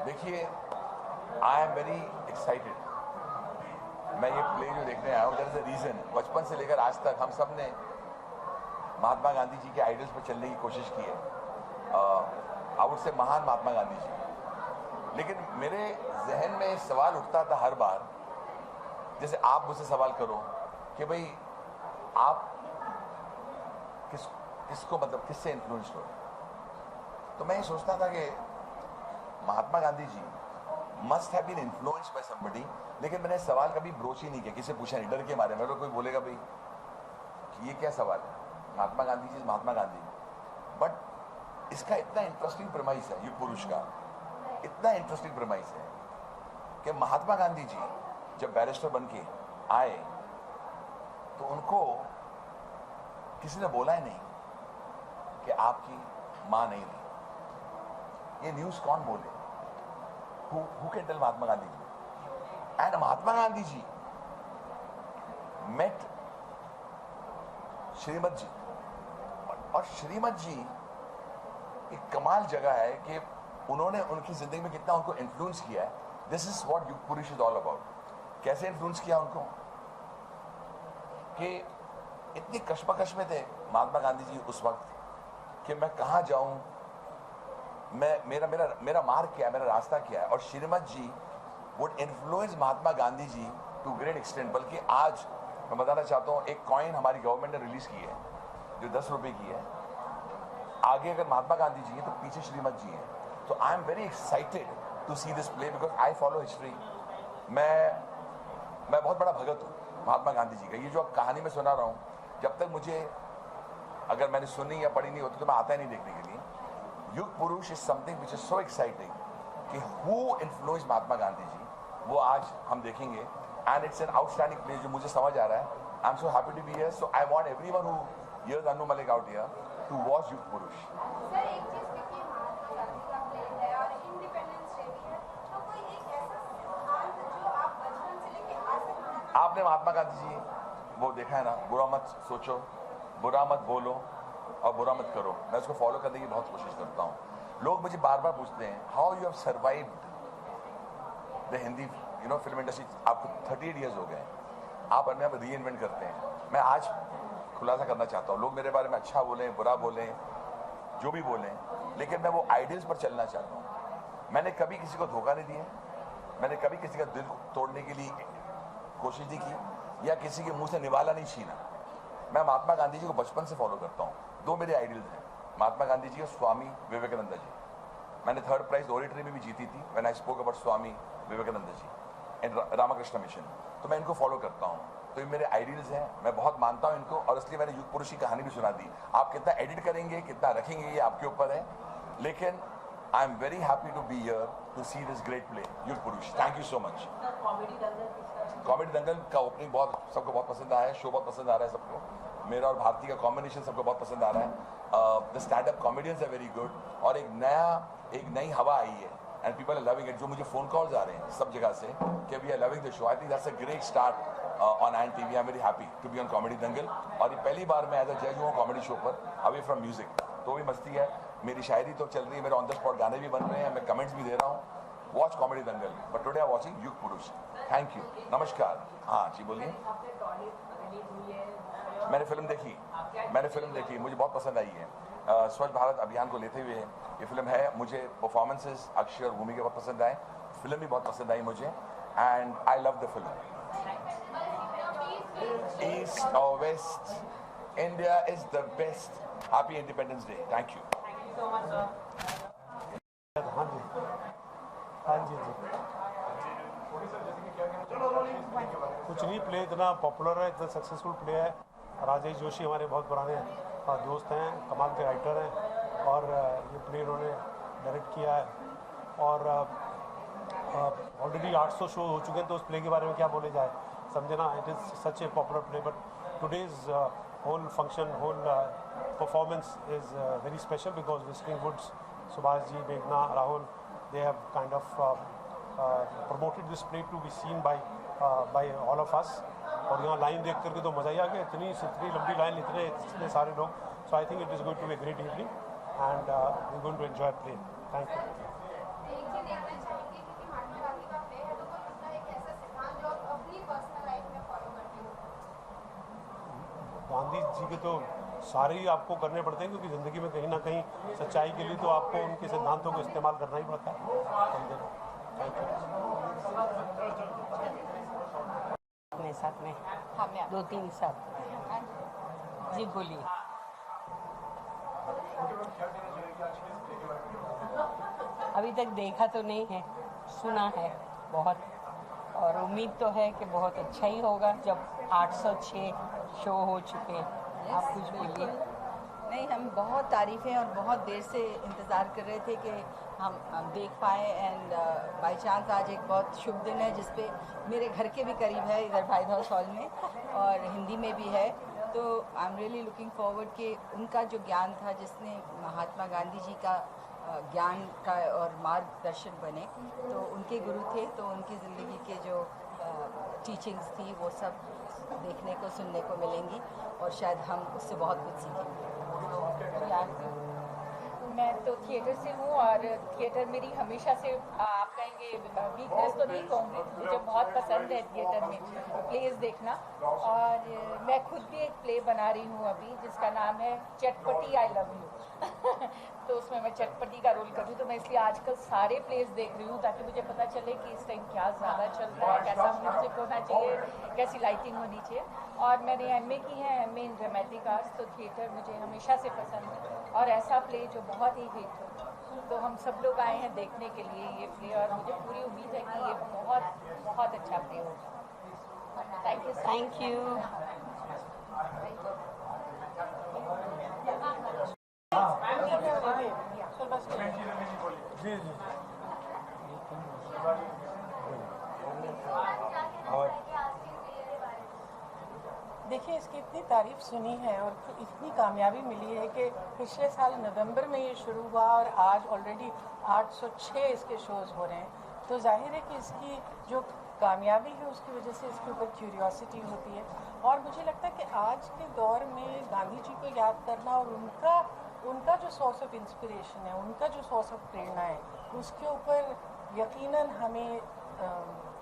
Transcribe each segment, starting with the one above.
देखिए, आई am very excited. मैं ये प्ले जो देखने आया हूँ, देयर इज अ रीजन। बचपन से लेकर आज तक हम सब ने महात्मा गांधी जी के आइडल्स पर चलने की कोशिश की है। आई वुड से महान महात्मा गांधी जी। लेकिन मेरे जहन में सवाल उठता था हर बार, जैसे आप मुझसे सवाल करो कि भाई आप किसको मतलब किससे इन्फ्लुएंस्ड हो। तो मैं ये सोचता था कि Mahatma Gandhi ji must have been influenced by somebody, लेकिन मैंने सवाल कभी ब्रोच ही नहीं किया, किसी पूछा नहीं, डर के मारे। मेरे को कोई बोलेगा भाई कि ये क्या सवाल है, महात्मा गांधी जी महात्मा गांधी। बट इसका इतना इंटरेस्टिंग प्रमाइस है, युग पुरुष का इतना इंटरेस्टिंग प्रमाइस है कि महात्मा गांधी जी जब बैरिस्टर बन के आए तो उनको किसी ने बोला ही नहीं कि आपकी मां नहीं रही। ये न्यूज कौन बोले? Who can tell Mahatma Gandhi ji? And Mahatma Gandhi ji met श्रीमत जी, और श्रीमत जी एक कमाल जगह है कि उन्होंने उनकी जिंदगी में कितना उनको इन्फ्लुएंस किया है। दिस इज व्हाट युग पुरुष इज ऑल अबाउट। कैसे इन्फ्लुएंस किया उनको कि इतनी कश्मकश में थे महात्मा गांधी जी उस वक्त कि मैं कहाँ जाऊं, मेरा मार्ग क्या है, मेरा रास्ता क्या है। और Shrimad ji would influence Mahatma Gandhi ji to great extent. बल्कि आज मैं बताना चाहता हूँ, एक कॉइन हमारी गवर्नमेंट ने रिलीज की है जो 10 रुपए की है। आगे अगर महात्मा गांधी जी है तो पीछे श्रीमत जी है। तो I am very excited to see this play because I follow history. मैं बहुत बड़ा भगत हूँ महात्मा गांधी जी का। ये जो कहानी मैं सुना रहा हूँ, जब तक मुझे अगर मैंने सुनी या पढ़ी नहीं होती तो मैं आता ही नहीं देखने के लिए। Yug Purush is something which is so exciting कि हु इन्फ्लुएंस महात्मा गांधी जी, वो आज हम देखेंगे। And it's an outstanding play जो मुझे समझ आ रहा है। I am so happy to be here. So I want everyone who hears Anu Malik out here to watch Yug Purush. Sir, एक चीज देखिए, महात्मा गांधी का प्ले है और इंडिपेंडेंस डे भी है, तो कोई एक ऐसा सिद्धांत जो आप बचपन से लेके आज तक आपने महात्मा गांधी जी वो देखा है ना, बुरा मत सोचो, बुरा मत बोलो और बुरा मत करो। मैं उसको फॉलो करने की बहुत कोशिश करता हूँ। लोग मुझे बार बार पूछते हैं how you have survived the Hindi film industry. आपको 38 ईयर्स हो गए, आप अपने आप री इन्वेंट करते हैं। मैं आज खुलासा करना चाहता हूँ, लोग मेरे बारे में अच्छा बोलें बुरा बोलें जो भी बोलें, लेकिन मैं वो आइडियल्स पर चलना चाहता हूँ। मैंने कभी किसी को धोखा नहीं दिया, मैंने कभी किसी का दिल तोड़ने के लिए कोशिश नहीं की या किसी के मुंह से निवाला नहीं छीना। मैं महात्मा गांधी जी को बचपन से फॉलो करता हूँ। दो मेरे आइडियल्स हैं, महात्मा गांधी जी और स्वामी विवेकानंद जी। मैंने 3rd प्राइज ओरेटरी में भी जीती थी when I spoke about Swami Vivekananda ji and Ramakrishna mission. तो मैं इनको फॉलो करता हूँ, तो ये मेरे आइडियल्स हैं, मैं बहुत मानता हूँ इनको। और इसलिए मैंने युग पुरुष की कहानी भी सुना दी। आप कितना एडिट करेंगे, कितना रखेंगे, ये आपके ऊपर है। लेकिन I am very happy to be here to see this great play Yug Purush. Thank you so much. Comedy Dangal का ओपनिंग सबको बहुत पसंद आया है, शो बहुत पसंद आ रहा है सबको। मेरा और भारती का कॉम्बिनेशन सबको बहुत पसंद आ रहा है। The stand up comedians are very good. और एक नई हवा आई है and people are loving it. जो मुझे फोन कॉल्स आ रहे हैं सब जगह से कि we are loving the show. I think that's a great start on IAN TV। I am very happy to be on comedy Dangal. और ये पहली बार मैं एज अ जज हूँ कॉमेडी शो पर, अवे फ्रॉम म्यूजिक। तो भी मस्ती है, मेरी शायरी तो चल रही है, मेरे ऑन द स्पॉट गाने भी बन रहे हैं, मैं कमेंट्स भी दे रहा हूँ। Watch comedy Dangal, but today I watching युग पुरुष। थैंक यू, नमस्कार। हाँ जी बोलिए। मैंने फिल्म देखी, मुझे बहुत पसंद आई है। स्वच्छ भारत अभियान को लेते हुए ये फिल्म है। मुझे परफॉर्मेंसेस अक्षय और भूमि के बहुत पसंद आए, फिल्म भी बहुत पसंद आई मुझे, and I love the film. East और west, India is the best. Happy independence day. Thank you. हाँ जी कुछ नहीं, प्ले इतना पॉपुलर है, इतना सक्सेसफुल प्ले है। राजेश जोशी हमारे बहुत पुराने दोस्त हैं, कमाल के राइटर हैं, और ये प्ले उन्होंने डायरेक्ट किया है। और ऑलरेडी 800 शो हो चुके हैं, तो उस प्ले के बारे में क्या बोले जाए, समझे ना। It is such a popular play, but today's whole function, whole performance is very special because Whistling Woods, Subhash ji, मेघना, Rahul, they have kind of promoted this play to be seen by all of us. और यहाँ line देख करके तो मज़ा ही आ गया, इतनी लंबी लाइन, इतने सारे लोग। So I think it is going to be a great evening and we're going to enjoy play. Thank you. Gandhi ji के तो सारे ही आपको करने पड़ते हैं, क्योंकि ज़िंदगी में कहीं ना कहीं सच्चाई के लिए तो आपको उनके सिद्धांतों को इस्तेमाल करना ही पड़ता है। Thank you. अपने साथ में हाँ मैं 2-3 साथ जी बोलिए। अभी तक देखा तो नहीं है, सुना है बहुत, और उम्मीद तो है कि बहुत अच्छा ही होगा जब 806 शो हो चुके हैं। आप कुछ बोलिए। नहीं, हम बहुत तारीफ़ें और बहुत देर से इंतज़ार कर रहे थे कि हम देख पाए, एंड बाई चांस आज एक बहुत शुभ दिन है जिसपे मेरे घर के भी करीब है, इधर भाई हाउस हॉल में, और हिंदी में भी है। तो I am really looking forward कि उनका जो ज्ञान था, जिसने महात्मा गांधी जी का ज्ञान का और मार्गदर्शन बने, तो उनके गुरु थे, तो उनकी ज़िंदगी के जो टीचिंग्स थी वो सब देखने को सुनने को मिलेंगी, और शायद हम उससे बहुत कुछ सीखेंगे। मैं तो थिएटर से हूँ, और थिएटर मेरी हमेशा से आप कहेंगे वीकनेस तो नहीं कहूँगी, मुझे बहुत पसंद है थिएटर में प्लेस देखना। और मैं खुद भी एक प्ले बना रही हूँ अभी, जिसका नाम है चटपटी आई लव यू तो उसमें मैं चटपटी का रोल कर रही हूँ। तो मैं इसलिए आजकल सारे प्लेस देख रही हूँ ताकि मुझे पता चले कि इस टाइम क्या ज़्यादा चल रहा है, कैसा म्यूजिक होना चाहिए, कैसी लाइटिंग होनी चाहिए। और मैंने MA की है, MA इन ड्रामेटिक आर्ट्स, तो थिएटर मुझे हमेशा से पसंद है, और ऐसा प्ले जो बहुत ही हिट हो। तो हम सब लोग आए हैं देखने के लिए ये प्ले, और मुझे पूरी उम्मीद है कि ये बहुत बहुत अच्छा प्ले होगा। Thank you. Thank you. जी जी। देखिए, इसकी इतनी तारीफ सुनी है और इतनी कामयाबी मिली है कि पिछले साल नवंबर में ये शुरू हुआ और आज ऑलरेडी 806 इसके शोज़ हो रहे हैं। तो जाहिर है कि इसकी जो कामयाबी है उसकी वजह से इसके ऊपर क्यूरियोसिटी होती है। और मुझे लगता है कि आज के दौर में गांधी जी को याद करना और उनका जो सोर्स ऑफ इंस्पिरेशन है, उनका जो सोर्स ऑफ प्रेरणा है, उसके ऊपर यकीनन हमें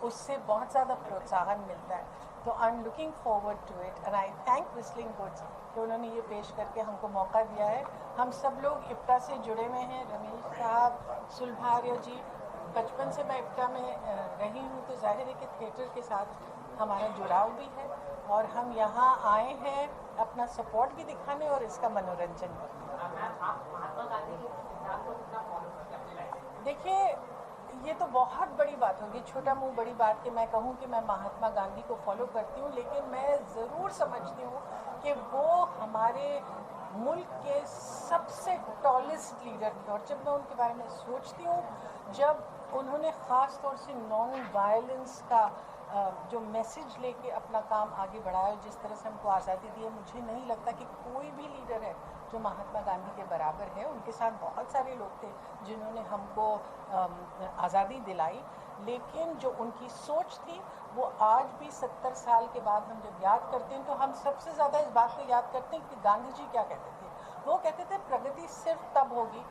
उससे बहुत ज़्यादा प्रोत्साहन मिलता है। तो I am looking forward to it, and I thank Whistling Woods कि उन्होंने ये पेश करके हमको मौका दिया है। हम सब लोग इप्टा से जुड़े हुए हैं, रमेश साहब, सुलभार्य जी, बचपन से मैं इप्टा में रही हूँ, तो जाहिर है कि थिएटर के साथ हमारा जुड़ाव भी है, और हम यहाँ आए हैं अपना सपोर्ट भी दिखाने और इसका मनोरंजन भी। देखिए, ये तो बहुत बड़ी बात होगी, छोटा मुंह बड़ी बात कि मैं कहूँ कि मैं महात्मा गांधी को फॉलो करती हूँ, लेकिन मैं ज़रूर समझती हूँ कि वो हमारे मुल्क के सबसे टॉलेस्ट लीडर थे। और जब मैं उनके बारे में सोचती हूँ, जब उन्होंने ख़ास तौर से नॉन वायलेंस का जो मैसेज लेके अपना काम आगे बढ़ाया, जिस तरह से हमको आज़ादी दी है, मुझे नहीं लगता कि कोई भी लीडर है जो महात्मा गांधी के बराबर है। उनके साथ बहुत सारे लोग थे जिन्होंने हमको आज़ादी दिलाई, लेकिन जो उनकी सोच थी वो आज भी 70 साल के बाद हम जब याद करते हैं तो हम सबसे ज़्यादा इस बात को याद करते हैं कि गांधी जी क्या कहते थे। वो कहते थे प्रगति सिर्फ तब होगी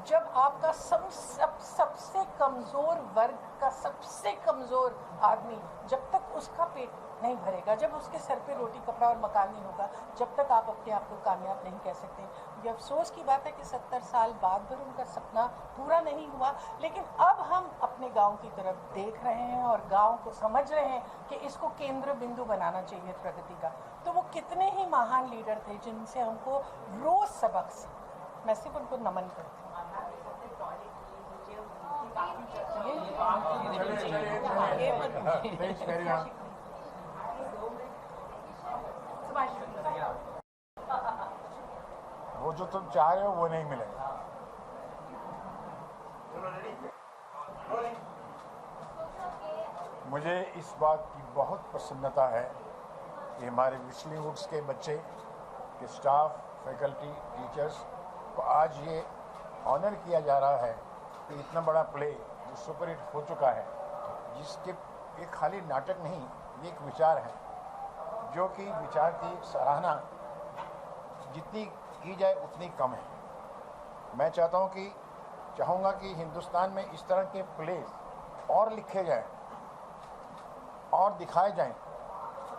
जब आपका सबसे कमज़ोर वर्ग का सबसे कमज़ोर आदमी, जब तक उसका पेट नहीं भरेगा, जब उसके सर पे रोटी कपड़ा और मकान नहीं होगा, जब तक आप अपने आप को कामयाब नहीं कह सकते। ये अफसोस की बात है कि 70 साल बाद भी उनका सपना पूरा नहीं हुआ, लेकिन अब हम अपने गांव की तरफ देख रहे हैं और गांव को समझ रहे हैं कि इसको केंद्र बिंदु बनाना चाहिए प्रगति का। तो वो कितने ही महान लीडर थे जिनसे हमको रोज़ सबक सीखा। मैं सिर्फ उनको नमन करती हूँ। वो जो तुम चाह रहे हो वो नहीं मिलेगा। मुझे इस बात की बहुत प्रसन्नता है कि हमारे व्हिस्लिंग वुड्स के बच्चे के स्टाफ, फैकल्टी, टीचर्स को आज ये ऑनर किया जा रहा है कि इतना बड़ा प्ले जो सुपरहिट हो चुका है, जिसके ये खाली नाटक नहीं, ये एक विचार है, जो कि विचार की सराहना जितनी की जाए उतनी कम है। मैं चाहूँगा कि हिंदुस्तान में इस तरह के प्लेस और लिखे जाएं और दिखाए जाएं,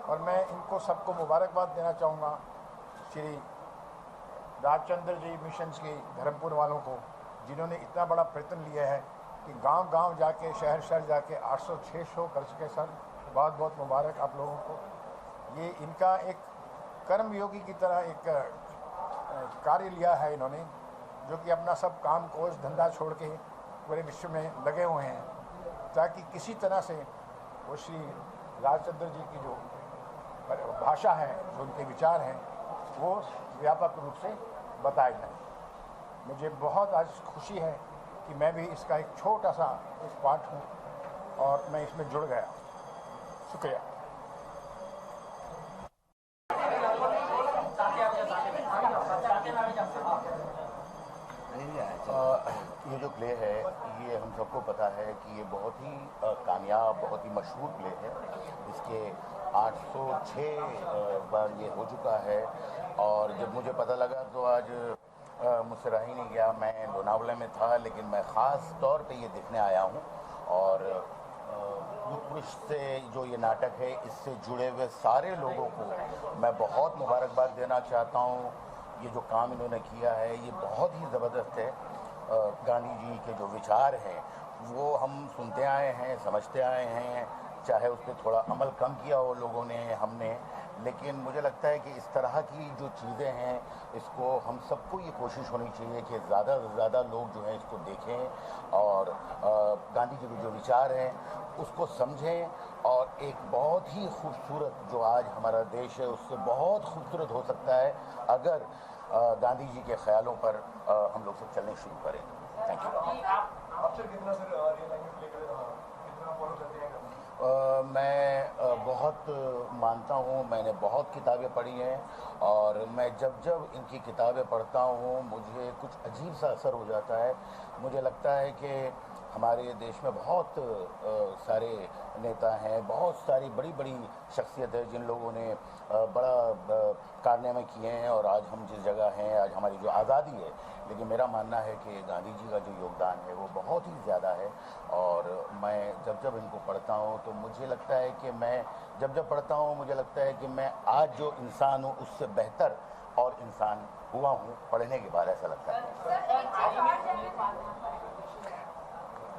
और मैं इनको सबको मुबारकबाद देना चाहूँगा श्री राजचंद्र जी मिशंस की धर्मपुर वालों को, जिन्होंने इतना बड़ा प्रयत्न लिया है कि गांव-गांव जाके, शहर शहर जाके 806 शो कर चुके सर। बहुत बहुत मुबारक आप लोगों को। ये इनका एक कर्मयोगी की तरह एक कार्य लिया है इन्होंने, जो कि अपना सब काम कोस धंधा छोड़ के पूरे विश्व में लगे हुए हैं, ताकि किसी तरह से वो श्री राजचंद्र जी की जो भाषा है, जो उनके विचार हैं, वो व्यापक रूप से बताए जाएं। मुझे बहुत आज खुशी है कि मैं भी इसका एक छोटा सा एक पार्ट हूँ और मैं इसमें जुड़ गया। शुक्रिया। ये जो प्ले है, ये हम सबको पता है कि ये बहुत ही कामयाब, बहुत ही मशहूर प्ले है। इसके 806 बार ये हो चुका है। और जब मुझे पता लगा तो आज मुझसे रह ही नहीं गया। मैं लोनावला में था, लेकिन मैं ख़ास तौर पे ये देखने आया हूँ। और युग पुरुष से जो ये नाटक है, इससे जुड़े हुए सारे लोगों को मैं बहुत मुबारकबाद देना चाहता हूँ। ये जो काम इन्होंने किया है, ये बहुत ही ज़बरदस्त है। गांधी जी के जो विचार हैं, वो हम सुनते आए हैं, समझते आए हैं, चाहे उस पर थोड़ा अमल कम किया हो लोगों ने, हमने, लेकिन मुझे लगता है कि इस तरह की जो चीज़ें हैं, इसको हम सबको ये कोशिश होनी चाहिए कि ज़्यादा से ज़्यादा लोग जो हैं इसको देखें और गांधी जी के जो विचार हैं उसको समझें। और एक बहुत ही खूबसूरत जो आज हमारा देश है, उससे बहुत खूबसूरत हो सकता है अगर गांधी जी के ख्यालों पर हम लोग सब चलने शुरू करें। Thank you. मैं बहुत मानता हूँ, मैंने बहुत किताबें पढ़ी हैं और मैं जब जब इनकी किताबें पढ़ता हूँ मुझे कुछ अजीब सा असर हो जाता है। मुझे लगता है कि हमारे देश में बहुत सारे नेता हैं, बहुत सारी बड़ी बड़ी शख्सियत है जिन लोगों ने बड़ा कारनामे किए हैं और आज हम जिस जगह हैं, आज हमारी जो आज़ादी है। लेकिन मेरा मानना है कि गांधी जी का जो योगदान है वो बहुत ही ज़्यादा है। और मैं जब जब इनको पढ़ता हूँ तो मुझे लगता है कि मैं जब जब पढ़ता हूँ मुझे लगता है कि मैं आज जो इंसान हूँ उससे बेहतर और इंसान हुआ हूँ पढ़ने के बाद, ऐसा लगता है।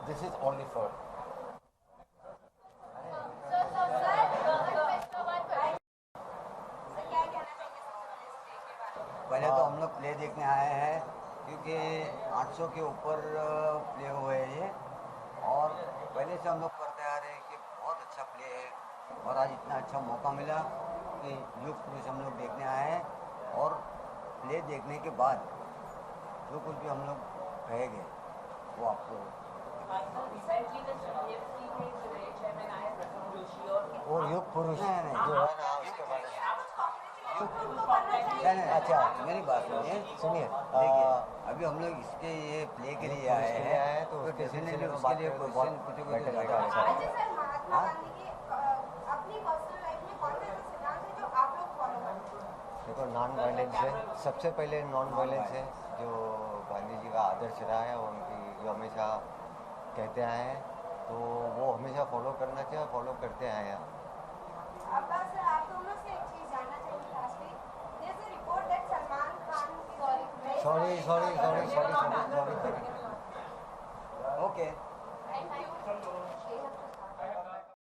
दिस इज़ ओनली फॉर पहले तो हम लोग प्ले देखने आए हैं क्योंकि 800 के ऊपर प्ले हुए हैं ये, और पहले से हम लोग करते आ रहे हैं कि बहुत अच्छा प्ले है। और आज इतना अच्छा मौका मिला कि युग पुरुष हम लोग देखने आए हैं, और प्ले देखने के बाद जो कुछ भी हम लोग कहेंगे वो आपको और युग पुरुष जो है ना उसके बारे में नहीं, अच्छा मेरी बात सुनिए। देखिए अभी हम लोग इसके ये प्ले के लिए आए हैं तो डेफिनेटली उसके लिए क्वेश्चन पूछोगे तो ज़्यादा अच्छा है। अच्छा सर, महात्मा गांधी के अपनी पर्सनल लाइफ में कौन से ऐसे सिद्धांत हैं जो आप लोग फॉलो करते हैं? देखो, नॉन वायलेंस है, सबसे पहले नॉन वायलेंस है जो गांधी जी का आदर्श रहा है, उनकी जो हमेशा कहते आए हैं, तो वो हमेशा फॉलो करना चाहिए, फॉलो करते आए हैं। अब सर आप दोनों से एक चीज़ जानना चाहिए lastly. There is a report that Salman Khan sorry okay. Thank you.